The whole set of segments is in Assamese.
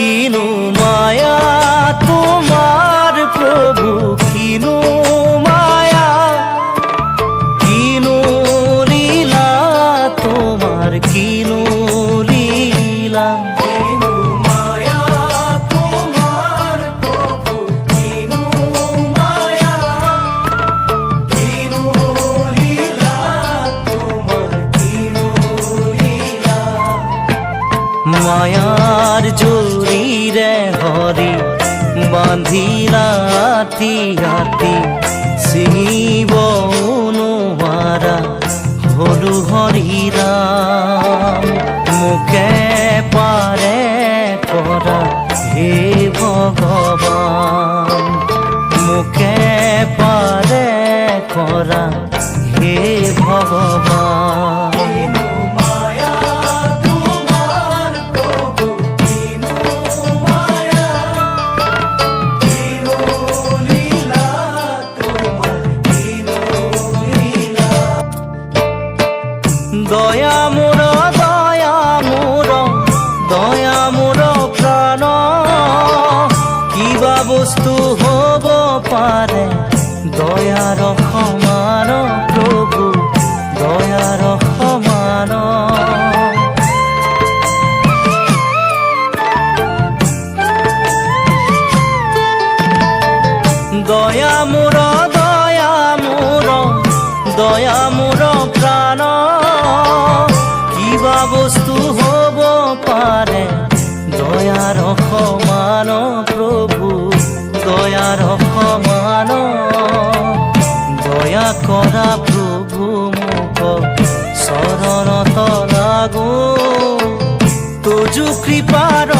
কিনো মায়া তোমাৰ প্ৰভু, কিনো মায়া, কিনো লীলা তোমাৰ, কিনো লীলা। মায়াৰ জৰিৰে হৰি বাঁধিলা হাতি হাতি, ছিঙিব নোৱাৰা হলু হৰিৰাম। মোকে পাৰে কৰা হে ভগৱান, মোকে পাৰে কৰা হে ভগৱান। দয়া মোৰ, দয়া মোৰ, দয়া মোৰ প্ৰাণ, কিবা বস্তু হব পাৰে দয়াৰ সমান প্ৰভু, দয়াৰ সমান। দয়া মোৰ, দয়া মোৰ, দয়া মোৰ প্ৰাণ, কিবা বস্তু হব পাৰে দয়াৰ সমান প্ৰভু, দয়াৰ সমান। দয়া কৰা প্ৰভু মোক চৰণত লাগো, তোজো কৃপাৰ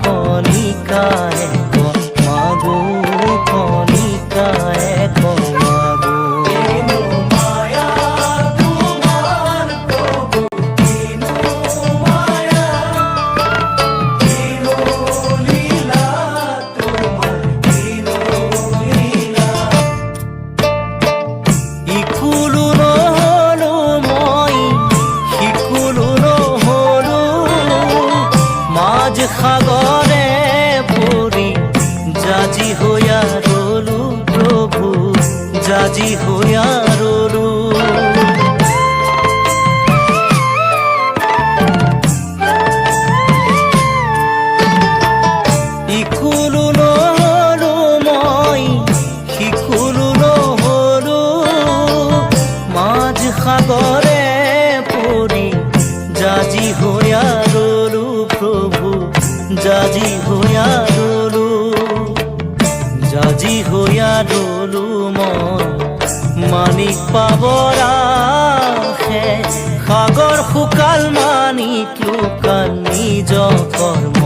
কণিকায়ে মাগো, কণিকায়ে মাগো। সাগৰে পৰি জাজি হইয়া ৰলো প্ৰভু, জাজি হইয়া ৰলো। ইকুলো নহলো মই, সিকুলো নহলো, মাঝ সাগৰে পৰি জাজি হইয়া ৰলো প্ৰভু, জাজি হইয়া ৰলো, জাজি হইয়া ৰলো মই। মানিক পাবৰ আশে সাগৰ শুকাল, মানিক লুকাল নিজ কৰ্ম